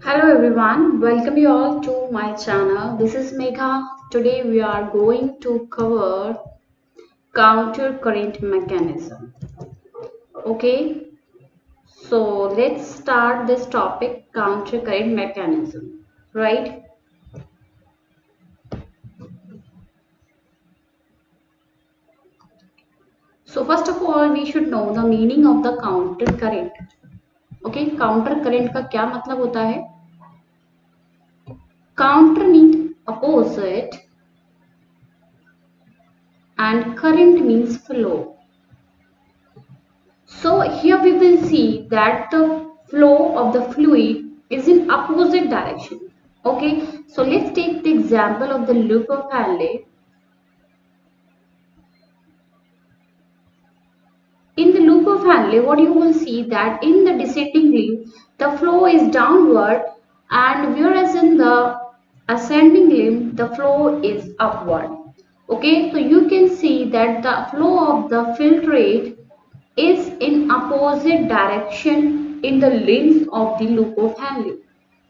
Hello everyone, welcome you all to my channel. This is Megha. Today we are going to cover counter current mechanism. Okay, so let's start this topic counter current mechanism, right? So first of all we should know the meaning of the counter current. Okay, counter current का क्या मतलब होता है? Counter means opposite and current means flow. So here we will see that the flow of the fluid is in opposite direction. Okay, so let's take the example of the loop of Henle. In the loop of Henle, what you will see that in the descending limb, the flow is downward, and whereas in the ascending limb, the flow is upward. Okay, so you can see that the flow of the filtrate is in opposite direction in the limbs of the loop of Henle.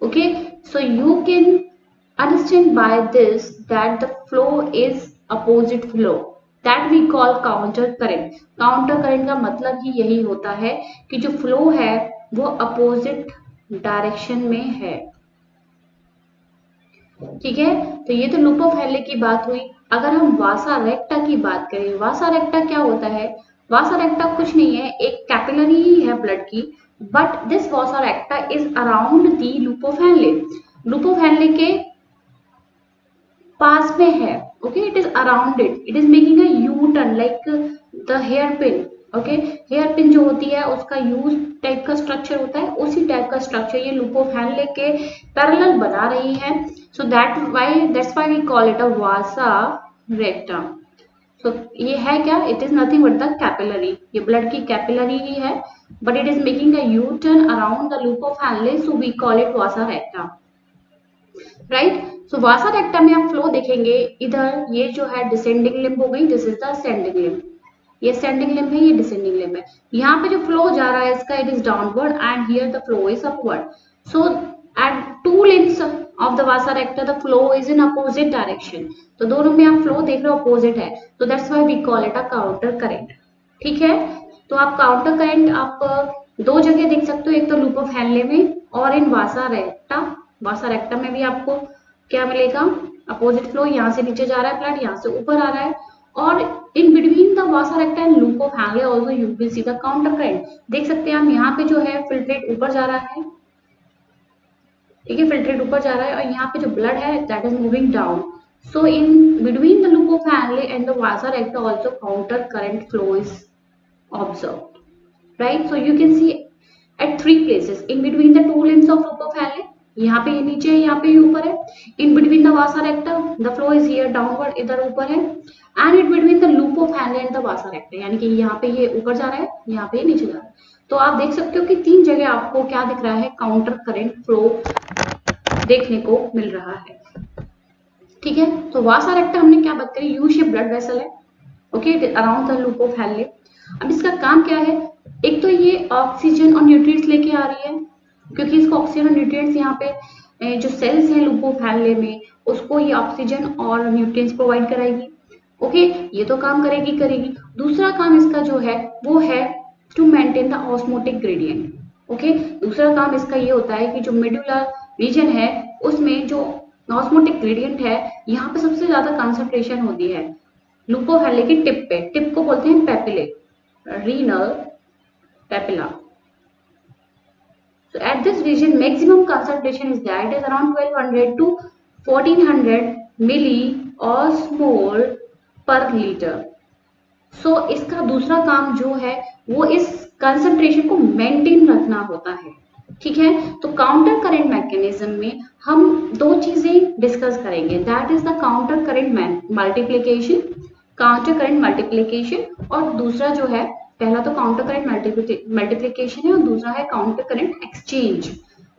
Okay, so you can understand by this that the flow is opposite flow that we call counter current. Counter current का मतलब ही यही होता है कि जो flow है वो opposite direction में है। ठीक है, तो ये तो लूप ऑफ हेनले की बात हुई। अगर हम वासा रेक्टा की बात करें, वासा रेक्टा क्या होता है? वासा रेक्टा कुछ नहीं है, एक कैपिलरी ही है ब्लड की, but this vasa recta is around the loop of Henle. Loop of Henle के पास में है। Okay, it is around it is making a U turn like the hairpin. Okay, hairpin जो होती है उसका use type का structure होता है, उसी टाइप का स्ट्रक्चर ये लूप ऑफ हेनले के पैरेलल बना रही है। So that's why we call it a vasa recta. सो ये है क्या? It is nothing but the capillary, ये ब्लड की कैपिलरी ही है, but it is making a U turn around the loop of Henle, so we call it vasa recta. Right, so vasa recta में आप फ्लो देखेंगे, इधर ये जो है डिसेंडिंग लिम्ब हो गई, this is the ascending limb. ये असेंडिंग लिम्ब है, ये डिसेंडिंग लिम्ब है। यहाँ पे जो फ्लो जा रहा है इसका, it is downward and here the flow is upward. So at two limbs of the vasa recta the flow is in opposite direction. तो दोनों में आप फ्लो देख रहे हो अपोजिट है, तो that's why we call it a counter current. ठीक है, तो आप काउंटर करंट आप दो जगह देख सकते हो, एक तो लूप ऑफ हेनले में और इन वासा रेक्टा। वासा रेक्टा में भी आपको क्या मिलेगा? अपोजिट फ्लो, यहाँ से नीचे जा रहा है ब्लड, यहाँ से ऊपर आ रहा है, और in between the vasa रेक्टा and loop of Henley also you will see the counter current. देख सकते हैं हम, यहाँ पे जो है फिल्ट्रेट ऊपर जा रहा है। ठीक है, फिल्ट्रेट ऊपर जा रहा है और यहाँ पे जो ब्लड है that is moving down. So in between the loop of Henley and the vasa रेक्टा also counter current flow is observed, right? So you can see at three places in between the two limbs of loop of Henle. यहाँ पे ये नीचे है, यहाँ पे ये ऊपर है। In between the vasa recta, the flow is here downward, इधर ऊपर है, and in between the loop of Henle and the vasa recta, यानी कि यहाँ पे ये ऊपर जा रहा है, यहाँ पे ये नीचे जा रहा है। तो आप देख सकते हो कि तीन जगह आपको क्या दिख रहा है? काउंटर करंट फ्लो देखने को मिल रहा है। ठीक है, तो वासा रेक्टा हमने क्या बात करी? यू शेप ब्लड वेसल है। Okay, around the loop of Henley. अब इसका काम क्या है? एक तो ये ऑक्सीजन और न्यूट्रिएंट्स लेके आ रही है, क्योंकि इसको ऑक्सीजन और न्यूट्रिएंट्स यहाँ पे जो सेल्स हैं लूप ऑफ हेनले में, उसको ये ऑक्सीजन और न्यूट्रिएंट्स प्रोवाइड कराएगी। ओके, ये तो काम करेगी करेगी। दूसरा काम इसका जो है वो है to maintain the osmotic gradient. Okay, दूसरा काम इसका ये होता है कि जो मेडुलर रीजन है उसमें जो ऑस्मोटिक ग्रेडियंट है, यहाँ पे सबसे ज्यादा कंसंट्रेशन होती है लूप ऑफ हेनले की टिप पे। टिप को बोलते हैं papillae, renal papilla. So at this region maximum concentration is there, it is around 1200 to 1400 milliosmol per liter. So इसका दूसरा काम जो है वो इस कंसंट्रेशन को मेंटेन रखना होता है। ठीक है, तो काउंटर करंट मैकेनिज्म में हम दो चीजें डिस्कस करेंगे, that is the counter current multiplication, counter current multiplication, और दूसरा जो है, पहला तो काउंटर करंट मल्टीप्लिकेशन है और दूसरा है counter current exchange.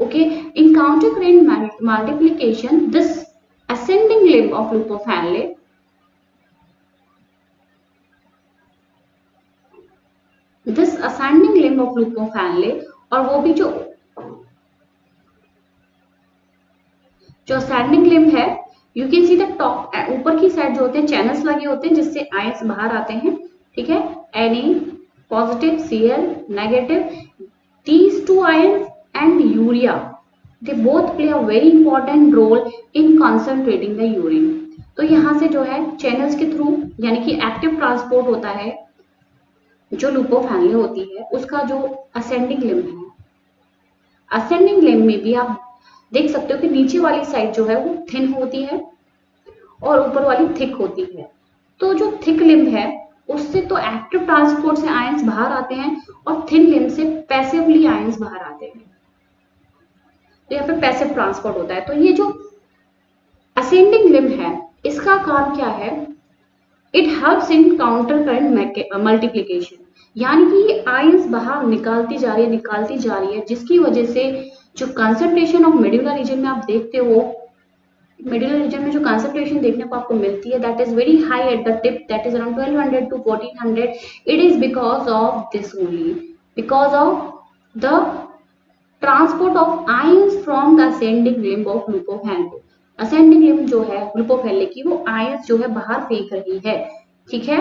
Okay, in counter current multiplication this ascending limb of loop of Henle, और वो भी जो जो असेंडिंग लिम्ब है, you can see the top, ऊपर की साइड जो होते हैं चैनल्स लगे होते हैं जिससे आयंस बाहर आते हैं, ठीक है, Na positive, Cl negative, these two ions and urea, they both play a very important role in concentrating the urine. तो यहाँ से जो है चैनल्स के थ्रू, यानी कि एक्टिव ट्रांसपोर्ट होता है जो लुपोफैनले होती है उसका जो असेंडिंग लिम्ब है। असेंडिंग लिम्ब में भी आप देख सकते हो कि नीचे वाली साइड जो है वो थिन होती है और ऊपर वाली थिक होती है। तो जो थिक लिम्ब है उससे तो एक्टिव ट्रांसपोर्ट से आयंस बाहर आते हैं और थिन लिम्ब से पैसिवली आयंस बाहर आते हैं। तो यहाँ पे पैसिव ट्रांसपोर्ट होता है। तो ये जो असेंडिंग लिम्ब है इसका काम क्या है, it helps in counter current multiplication, यानी कि ये आयंस बाहर निकालती जा रही है जिसकी वजह से जो कंसंट्रेशन ऑफ मेडुलर रीजन में आप देखते हो, मेडुलर रीजन में जो कंसंट्रेशन देखने को आपको मिलती है that is very high at the tip, that is around 1200 to 1400. It is because of this only, because of the transport of ions from the ascending limb of loop of Henle. Ascending limb जो है लुपोफैनले की वो ions जो है बाहर फेंक रही है, ठीक है,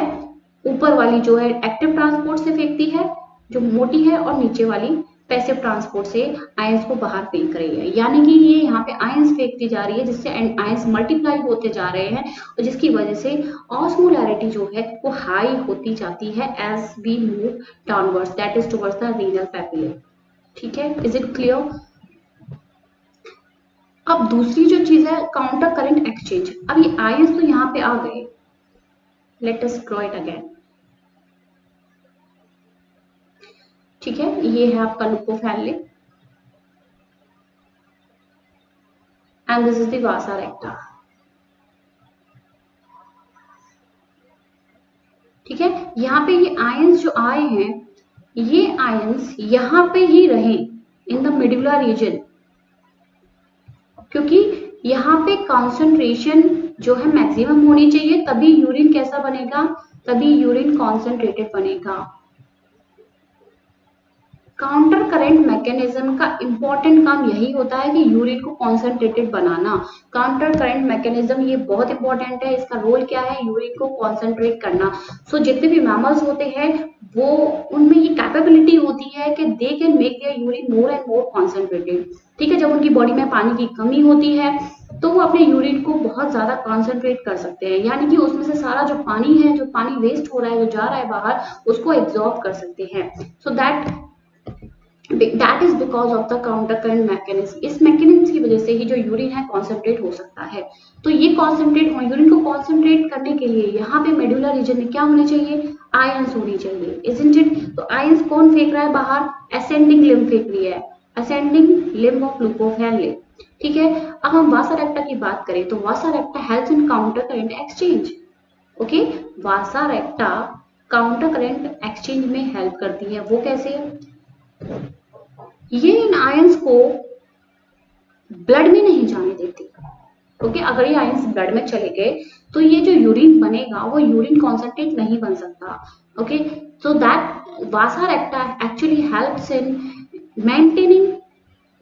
ऊपर वाली जो है एक्टिव ट्रांसपोर्ट से फेंकती है जो मोटी है और नीचे वाली पैसिव ट्रांसपोर्ट से आयंस को बाहर फेंक रही है, यानी कि ये यहाँ पे आयंस फेंकती जा रही है जिससे आयंस मल्टीप्लाई होते जा रहे हैं और जिसकी वजह से ऑस्मोलैरिटी जो है वो हाई होती जाती है as we move downwards, that is towards the renal papillae, ठीक है, इज इट क्लियर। अब दूसरी जो चीज है काउंटर करंट एक्सचेंज। अब ये आयंस तो यहाँ पे आ गए, let us draw it again, ठीक है, ये है आपका loop of Henle and this is the vasa recta, ठीक है। यहाँ पे ये आयंस जो आए हैं ये आयंस यहाँ पे ही रहे इन द मेडुलर रीजन, क्योंकि यहाँ पे कॉन्सेंट्रेशन जो है मैक्सिमम होनी चाहिए, तभी यूरिन कैसा बनेगा, तभी यूरिन कॉन्सेंट्रेटेड बनेगा। काउंटर करंट मैकेनिज्म का इंपॉर्टेंट काम यही होता है कि यूरिन को कॉन्सेंट्रेटेड बनाना। काउंटर करंट मैकेनिज्म ये बहुत इंपॉर्टेंट है, इसका रोल क्या है, यूरिन को कॉन्सेंट्रेट करना। सो जितने भी मैमल्स होते हैं वो उनमें ये कैपेबिलिटी होती है कि they can make their urine more and more concentrated, ठीक है। जब उनकी बॉडी में पानी की कमी होती है तो वो अपने यूरिन को बहुत ज्यादा कॉन्सेंट्रेट कर सकते हैं, यानी कि उसमें से सारा जो पानी है, जो पानी वेस्ट हो रहा है, जो जा रहा है बाहर, उसको एब्जॉर्ब कर सकते हैं। So that is because of the counter current mechanism. इस मैकेनिज्म की वजह से ही जो यूरिन है कॉन्सेंट्रेट हो सकता है। तो ये कॉन्सेंट्रेट हो, यूरिन को कॉन्सेंट्रेट करने के लिए यहाँ पे मेडुलर रीजन में क्या होनी चाहिए, आयंस होनी चाहिए, इजंट इट। तो आयंस कौन फेंक रहा है बाहर, असेंडिंग लिम्ब फेंक रही है, असेंडिंग लिम्ब ऑफ लुपोफैनले, ठीक है। अब हम वासा रेक्टा की बात करें तो vasa recta helps in counter current exchange, okay. Vasa recta counter current exchange में हेल्प करती है, वो कैसे, ये इन आयंस को ब्लड में नहीं जाने देती, ओके। अगर ये आयंस ब्लड में चले गए तो ये जो यूरिन बनेगा वो यूरिन कॉन्सेंट्रेट नहीं बन सकता, okay. So that Vasa रेक्टा actually helps in maintaining,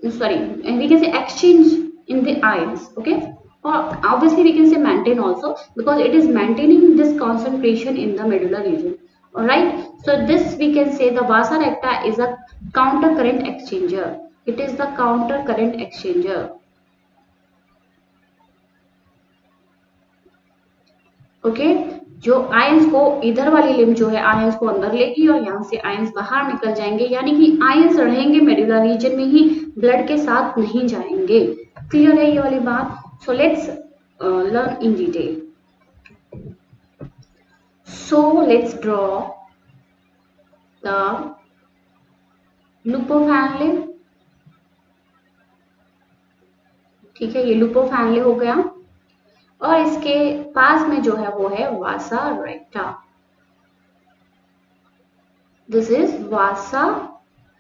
sorry, we can say exchange in the ions, okay, or obviously we can say maintain also because it is maintaining this concentration in the medullary region, all right. So this we can say the vasa recta is a counter current exchanger, it is the counter current exchanger, okay। जो ions को इधर वाली limb जो है ions को अंदर लेगी और यहाँ से आयंस बाहर निकल जाएंगे, यानी कि आयंस रहेंगे मेडुलर रीजन में ही, ब्लड के साथ नहीं जाएंगे। क्लियर है ये वाली बात। So let's learn in detail. So let's draw the loop of Henle, ठीक है, ये लुपोफैनले हो गया और इसके पास में जो है वो है vasa recta, this is vasa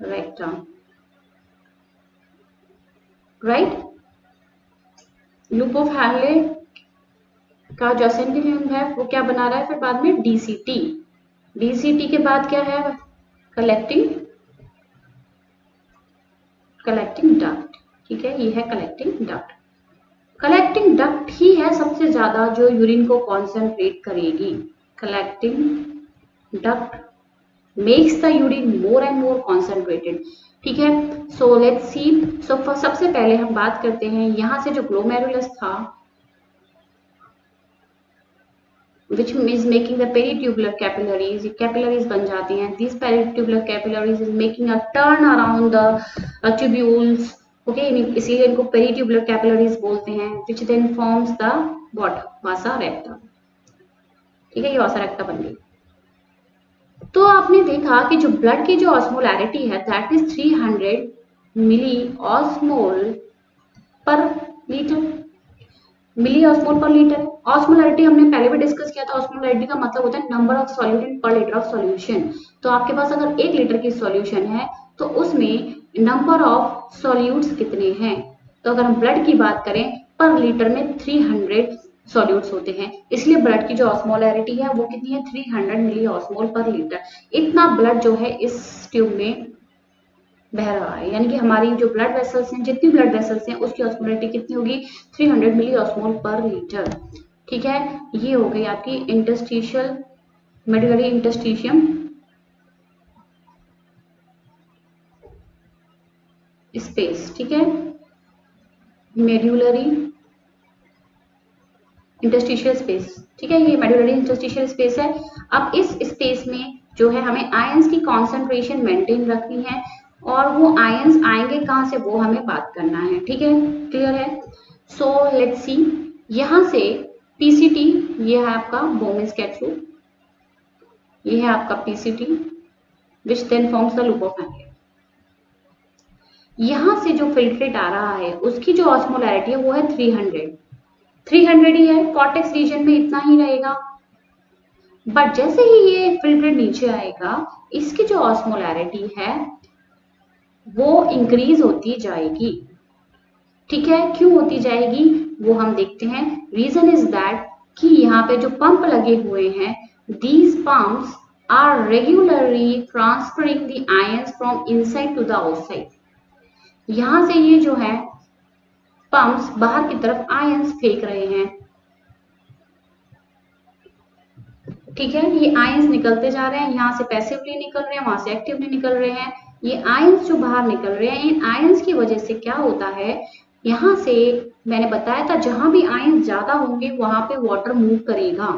recta, right. Loop of Henle का जो असेंडिंग लिम्ब है वो क्या बना रहा है फिर बाद में, डीसीटी। डीसीटी के बाद क्या है, कलेक्टिंग डक्ट, ठीक है, ये है कलेक्टिंग डक्ट। कलेक्टिंग डक्ट ही है सबसे ज्यादा जो यूरिन को कॉन्सेंट्रेट करेगी। Collecting duct makes the urine more and more concentrated. ठीक है, सो लेट्स सी। सो सबसे पहले हम बात करते हैं यहां से जो ग्लोमेरुलस था which is making the peritubular capillaries, capillaries बन जाती हैं। These peritubular capillaries is making a turn around the tubules, okay, इसीलिए इनको peritubular capillaries बोलते हैं, which then forms the what, vasa recta। ठीक है, ये vasa recta बन गई। तो आपने देखा कि जो ब्लड की जो ऑस्मोलैरिटी है दैट इज 300 मिली ऑस्मोल पर लीटर। मिली ऑस्मोल पर लीटर। ऑस्मोलैरिटी हमने पहले भी डिस्कस किया था। ऑस्मोलैरिटी का मतलब होता है नंबर ऑफ सॉल्यूट पर लीटर ऑफ सॉल्यूशन। तो आपके पास अगर 1 लीटर की सॉल्यूशन है तो उसमें नंबर ऑफ सॉल्यूट्स कितने हैं। तो अगर हम ब्लड की बात करें पर लीटर में 300 सॉल्यूट्स होते हैं, इसलिए ब्लड की जो ऑस्मोलैरिटी है वो कितनी है, 300 मिली ऑस्मोल पर लीटर। इतना ब्लड जो है इस ट्यूब में बह रहा है, यानी कि हमारी जो ब्लड वेसल्स हैं, जितनी ब्लड वेसल्स हैं उसकी ऑस्मोलैरिटी कितनी होगी, 300 मिली ऑस्मोल पर लीटर। ठीक है, ये हो गई आपकी इंटरस्टिशियल मेडुलरी इंटरस्टिशियम स्पेस। ठीक है, मेडुलरी इंटरस्टिशियल स्पेस। ठीक है, ये मेडुलरी इंटरस्टिशियल स्पेस है। अब इस स्पेस में जो है हमें आयंस की कॉन्सेंट्रेशन मेंटेन रखनी है और वो आयंस आएंगे कहाँ से वो हमें बात करना है। ठीक है, क्लियर है। सो लेट्स सी, यहां से पीसीटी, ये है आपका बोमेस कैप्सूल, ये है आपका PCT which then forms the loop of Henle. यहां से जो फिल्ट्रेट आ रहा है उसकी जो ऑस्मोलैरिटी है वो है 300 ही है। कॉर्टेक्स रीजन में इतना ही रहेगा। बट जैसे ही ये फिल्ट्रेट नीचे आएगा इसकी जो ऑस्मोलैरिटी है वो इंक्रीज होती जाएगी। ठीक है, क्यों होती जाएगी वो हम देखते हैं। रीजन इज दैट कि यहाँ पे जो पंप लगे हुए हैं, these pumps are regularly transferring the ions from inside to the outside. यहां से ये जो है पंप्स बाहर की तरफ आयंस फेंक रहे हैं। ठीक है, ये आयंस निकलते जा रहे हैं, यहाँ से पैसिवली निकल रहे हैं, वहां से एक्टिवली निकल रहे हैं। ये आयंस जो बाहर निकल रहे हैं, इन आयंस की वजह से क्या होता है, यहाँ से मैंने बताया था जहां भी आयंस ज्यादा होंगे वहां पे वाटर मूव करेगा।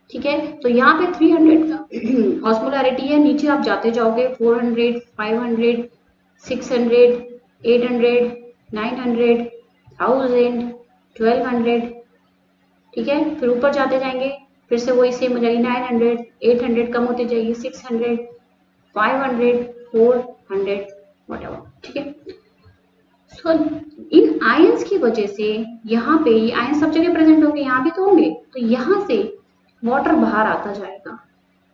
ठीक है, तो यहाँ पे 300 का ऑस्मोलैरिटी है, नीचे आप जाते जाओगे 400, 500, 600, 800, 900, 1000, 1200। ठीक है, फिर ऊपर जाते जाएंगे, फिर से वही सेम हो जाएगी 900, 800 कम होती जाएगी 600, 500, 400 व्हाटएवर। ठीक है, सो इन आयंस की वजह से यहाँ पे ये आयंस सब जगह प्रेजेंट होंगे, यहाँ भी तो होंगे, तो यहाँ से वाटर बाहर आता जाएगा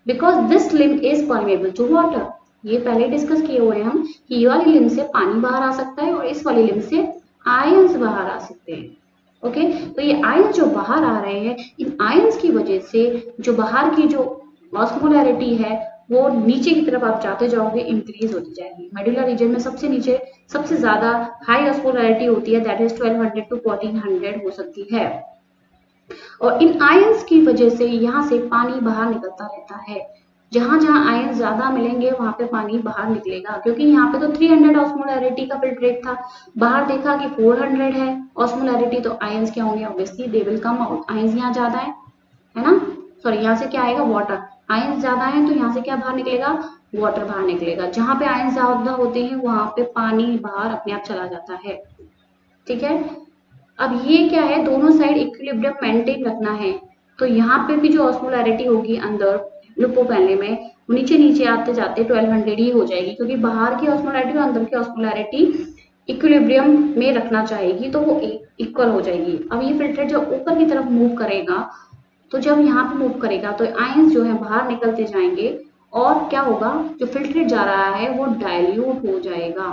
because this limb is permeable to water. ये पहले डिस्कस किए हुए हैं हम कि ये वाली लिम्ब से पानी बाहर आ सकता है और इस वाली लिम्ब से आयंस बाहर आ सकते हैं। ओके, तो ये आयंस जो बाहर आ रहे हैं, इन आयंस की वजह से जो बाहर की जो ऑस्मोलैरिटी है वो नीचे की तरफ आप जाते जाओगे इंक्रीज होती जाएगी। मेडुलर रीजन में सबसे नीचे सबसे ज्यादा हाई ऑस्मोलैरिटी होती है, दैट इज 1200 टू 1400 हो सकती है। और इन आयंस की वजह से यहाँ से पानी बाहर निकलता रहता है। जहां जहां आयंस ज्यादा मिलेंगे वहां पे पानी बाहर निकलेगा, क्योंकि यहाँ पे तो 300 ऑस्मोलैरिटी का फिल्ट्रेट था, बाहर देखा कि 400 है ऑस्मोलैरिटी, तो आयंस क्या होंगे, obviously they will come out. Ions यहाँ ज्यादा है ना, सॉरी यहाँ से क्या आएगा, वाटर। आयंस ज्यादा है तो यहाँ से क्या बाहर निकलेगा, वाटर बाहर निकलेगा। जहां पे आयंस ज्यादा होते हैं वहां पे पानी बाहर अपने आप चला जाता है। ठीक है, अब ये क्या है, दोनों साइड इक्विलिब्रियम मेंटेन रखना है। तो यहाँ पे भी जो ऑस्मोलैरिटी होगी अंदर लुपोपैनले में, वो नीचे नीचे आते जाते 1200 ही हो जाएगी, क्योंकि बाहर की ऑस्मोलैरिटी और अंदर की ऑस्मोलैरिटी इक्विलिब्रियम में रखना चाहेगी, तो वो इक्वल हो जाएगी। अब ये फिल्टर जब ऊपर की तरफ मूव करेगा, तो जब यहाँ पे मूव करेगा तो आयंस जो है बाहर निकलते जाएंगे और क्या होगा, जो फिल्ट्रेट जा रहा है वो डाइल्यूट हो जाएगा।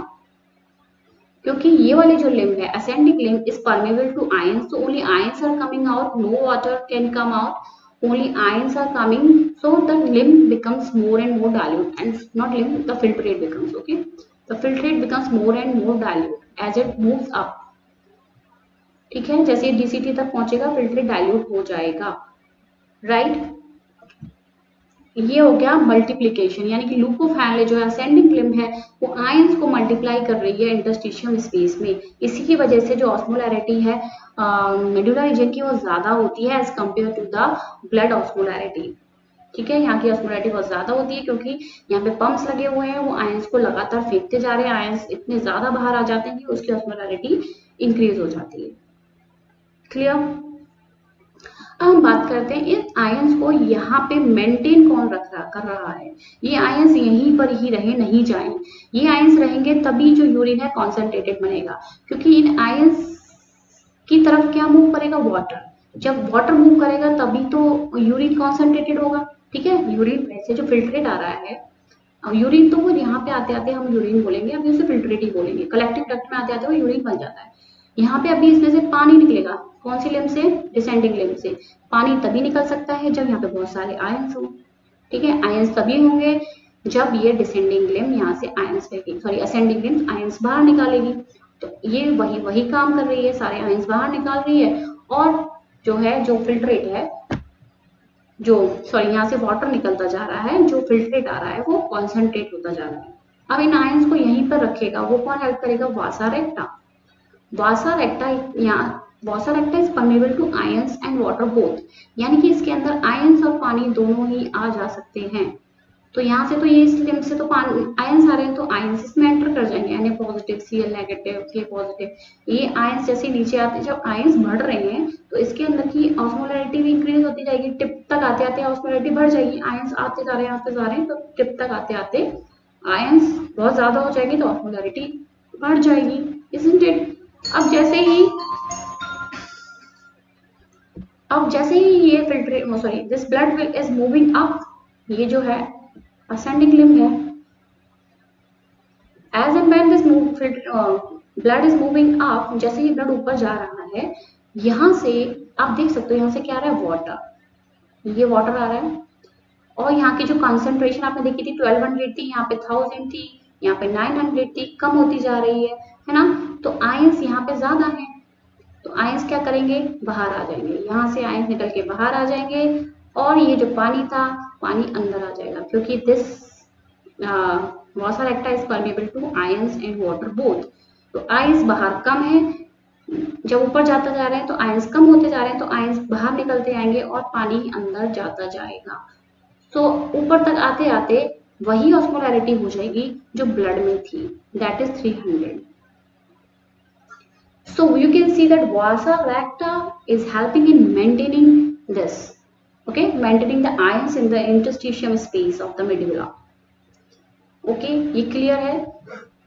क्योंकि ये वाली जो लिम्ब है, ascending limb is permeable to ions, so only ions are coming out, no water can come out, only ions are coming, so the limb becomes more and more dilute, and not limb, the filtrate becomes, okay, the filtrate becomes more and more dilute as it moves up। ठीक है, जैसे DCT तक पहुंचेगा filtrate dilute हो जाएगा, right. ये हो गया मल्टीप्लीकेशन, यानी कि लूप ऑफ हैनले जो असेंडिंग लिम्ब है वो आयंस को मल्टीप्लाई कर रही है इंटरस्टिशियम स्पेस में। इसी की वजह से जो ऑस्मोलैरिटी है मेडुला रीजन की वो ज्यादा होती है as compare to the blood osmolarity. ठीक है, यहाँ की ऑस्मोलैरिटी बहुत ज्यादा होती है क्योंकि यहाँ पे पंप्स लगे हुए हैं, वो आयंस को लगातार फेंकते जा रहे हैं, आयंस इतने ज्यादा बाहर आ जाते हैं कि उसकी ऑस्मोलैरिटी इंक्रीज हो जाती है। क्लियर। अब हम बात करते हैं इन आयंस को यहाँ पे मेंटेन कौन कर रहा है। ये आयंस यहीं पर ही रहे, नहीं जाएं। ये आयंस रहेंगे तभी जो यूरिन है कॉन्सेंट्रेटेड बनेगा, क्योंकि इन आयंस की तरफ क्या मूव करेगा, वाटर। जब वाटर मूव करेगा तभी तो यूरिन कॉन्सेंट्रेटेड होगा। ठीक है, यूरिन वैसे जो फिल्ट्रेट आ रहा है, यूरिन तो वो यहाँ पे आते आते हम यूरिन बोलेंगे, अभी उसे फिल्ट्रेट ही बोलेंगे। कलेक्टिव डक्ट में आते आते वो यूरिन बन जाता है। यहाँ पे अभी इसमें से पानी निकलेगा, कौन सी लिम्ब से, डिसेंडिंग लिम्ब से। पानी तभी निकल सकता है जब यहाँ पे बहुत सारे आयंस हो। ठीक है, आयंस तभी होंगे जब ये डिसेंडिंग लिम्ब यहाँ से आयंस फेंकेगी, सॉरी असेंडिंग लिम्ब आयंस बाहर निकालेगी। तो ये वही काम कर रही है, सारे आयंस बाहर निकाल रही है। और जो है, जो फिल्ट्रेट है, जो सॉरी यहाँ से वाटर निकलता जा रहा है, जो फिल्ट्रेट आ रहा है वो कॉन्सेंट्रेट होता जा रहा है। अब इन आयंस को यहीं पर रखेगा, वो कौन हेल्प करेगा, वासा रेक्टा। वासा रेक्टा यहाँ, vasa recta is permeable to ions and water both, यानी कि इसके अंदर आयंस और पानी दोनों ही आ जा सकते हैं। तो यहाँ से तो ये इस लिम्ब से तो आयंस आ रहे हैं, तो आयंस इसमें एंटर कर जाएंगे, Na positive, Cl negative, K positive. ये आयंस जैसे नीचे आते, जब आयंस बढ़ रहे हैं तो इसके अंदर की ऑस्मोलैरिटी भी इंक्रीज होती जाएगी। टिप तक आते आते ऑस्मोलैरिटी बढ़ जाएगी, आयंस आते जा रहे हैं, तो टिप तक आते आते आयंस बहुत ज्यादा हो जाएगी, तो ऑस्मोलैरिटी बढ़ जाएगी, इजंट इट। अब जैसे ही ये filtrate, sorry, this blood is moving up, ये जो है असेंडिंग लिम्ब है। As and when this blood is moving up, जैसे ही ब्लड ऊपर जा रहा है, यहाँ से आप देख सकते हो, यहाँ से क्या आ रहा है, वाटर। ये वाटर आ रहा है, और यहाँ की जो कंसंट्रेशन आपने देखी थी 1200 थी, यहाँ पे 1000 थी, यहाँ पे 900 थी, कम होती जा रही है ना। तो आयंस यहाँ पे ज्यादा है, तो आयंस क्या करेंगे, बाहर आ जाएंगे, यहाँ से आयंस निकल के बाहर आ जाएंगे, और ये जो पानी था, पानी अंदर आ जाएगा, क्योंकि this vasa recta is permeable to ions and water both. तो आयंस बाहर कम है, जब ऊपर जाता जा रहे हैं तो आयंस कम होते जा रहे हैं, तो आयंस बाहर निकलते आएंगे और पानी अंदर जाता जाएगा। तो ऊपर तक आते आते वही ऑस्मोलैरिटी हो जाएगी जो ब्लड में थी, that is 300। So you can see that vasa recta is helping in maintaining this, okay, maintaining the ions in the interstitium space of the medulla. Okay, ये क्लियर है।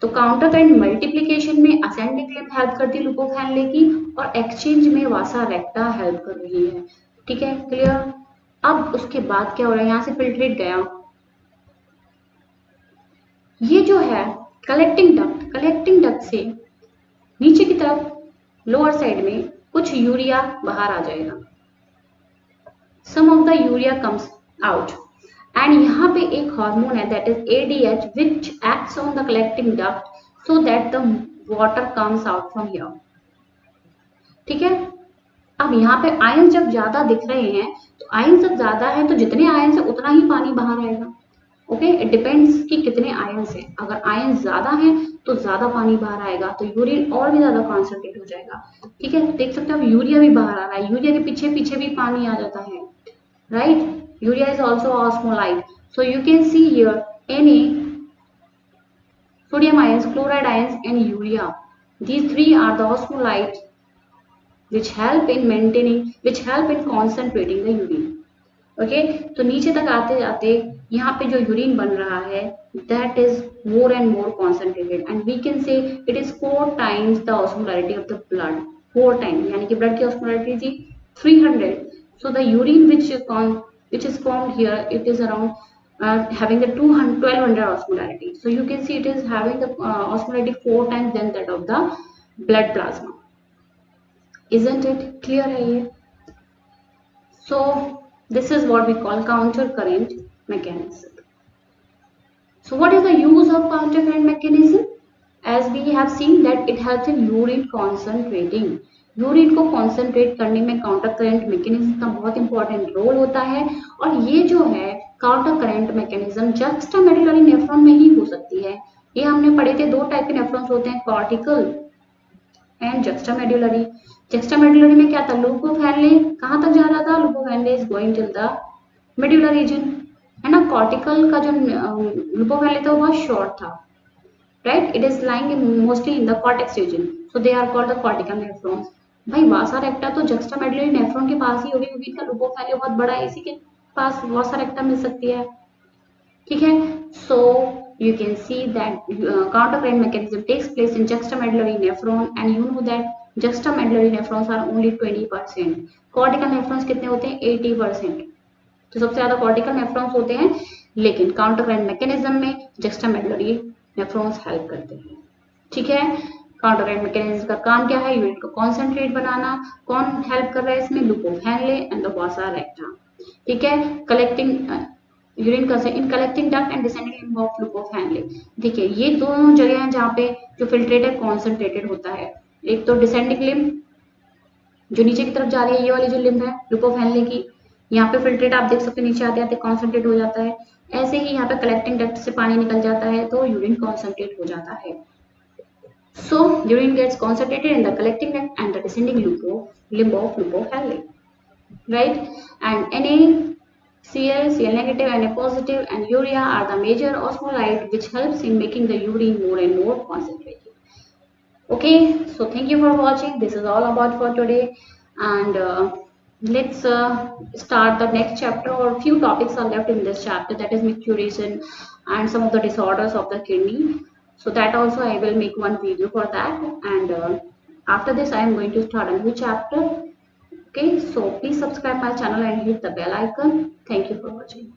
तो काउंटर करंट मल्टीप्लीकेशन में ascending limb help करती है loop of Henle की, और exchange में वासा रेक्टा help कर रही है। ठीक है, क्लियर। अब उसके बाद क्या हो रहा है, यहाँ से फिल्ट्रेट गया, ये जो है कलेक्टिंग डक्ट से नीचे की तरफ लोअर साइड में कुछ यूरिया बाहर आ जाएगा, some of the urea comes out, and यहाँ पे एक हार्मोन है that is ADH which acts on the collecting duct so that the water comes out from here. ठीक है, अब यहाँ पे आयंस जब ज्यादा दिख रहे हैं, तो आयंस जब ज्यादा है तो जितने आयंस है उतना ही पानी बाहर आएगा। ओके, इट डिपेंड्स कि कितने आयंस हैं। अगर आयंस ज्यादा हैं तो ज्यादा पानी बाहर आएगा, तो यूरिन और भी ज्यादा कॉन्सेंट्रेट हो जाएगा। ठीक है, देख सकते हो यूरिया भी बाहर आ रहा है, यूरिया के पीछे पीछे भी पानी आ जाता है, right. Urea is also osmolyte, so you can see here any sodium ions, chloride ions and urea. These three are the osmolytes which help in concentrating the urine. Okay, तो नीचे तक आते जाते यहाँ पे जो यूरिन बन रहा है that is more and more concentrated, and we can say it is 4 times the osmolarity of the blood, 4 times, यानी कि ब्लड की ऑस्मोलैरिटी थी 300, so the urine which is formed here, it is around having the 1200 osmolarity, so you can see it is having the osmolarity 4 times than that of the blood plasma, isn't it clear है ये। So this is what we call counter current mechanism. So what is the use of counter current mechanism? As we have seen that it helps in urine concentrating. Urine को concentrate करने में counter current mechanism का बहुत important role होता है, और ये जो है काउंटर करंट मैकेनिज्म जस्टामेडुलरी नेफ्रॉन में ही हो सकती है। ये हमने पढ़े थे, दो टाइप के नेफ्रॉन्स होते हैं, कॉर्टिकल एंड जस्टामेडुलरी। जस्टामेडुलरी में क्या था, लूप ऑफ हैनले कहाँ तक जा रहा था, loop of Henle is going till the medullary region, है ना। कॉर्टिकल का जो लूप ऑफ हैनले था वो बहुत शॉर्ट था, right, it is lying mostly in the cortex region, so they are called the cortical nephrons. भाई वासा रेक्टा तो जस्टामेडुलरी नेफ्रॉन के पास ही होगी, क्योंकि इनका लूप ऑफ हैनले बहुत बड़ा है, इसी के पास वासा रेक्टा मिल सकती है, ठीक है। सो you can see that counter current mechanism takes place in juxtamedullary nephron, and you know that juxtamedullary nephrons are only 20%, cortical nephrons कितने होते हैं 80%, तो सबसे ज्यादा cortical nephrons होते हैं, लेकिन काउंटर करंट मैकेनिज्म में juxtamedullary nephrons हेल्प करते हैं, ठीक है। काउंटर करंट मैकेनिज्म का काम क्या है, यूनिट को कॉन्सेंट्रेट बनाना, कौन हेल्प कर रहा है इसमें, loop of Henle and the vasa recta, ठीक है। Collecting urine in collecting duct and descending limb of loop of Henle. देखिए ये दोनों जगह हैं जहाँ पे जो फिल्ट्रेटेड कॉन्सेंट्रेटेड होता है, एक तो डिसेंडिंग लिम्ब जो नीचे की तरफ जा रही है, ये वाली जो लिम्ब है लूप ऑफ हैनले की, यहाँ पे फिल्ट्रेट आप देख सकते हैं नीचे आते आते कॉन्सेंट्रेट हो जाता है, ऐसे ही यहाँ पे कलेक्टिंग डक्ट से पानी निकल जाता है तो यूरिन कॉन्सेंट्रेट हो जाता है। So urine gets concentrated in the collecting duct and the descending limb of loop of Henle, right? And NaCl, Cl negative, Na positive, and urea are the major osmolyte which helps in making the urine more and more concentrated. Okay, so thank you for watching. This is all about for today, and let's start the next chapter. Or few topics are left in this chapter, that is micturition and some of the disorders of the kidney. So that also I will make one video for that, and after this I am going to start a new chapter. Okay, so please subscribe my channel and hit the bell icon. Thank you for watching.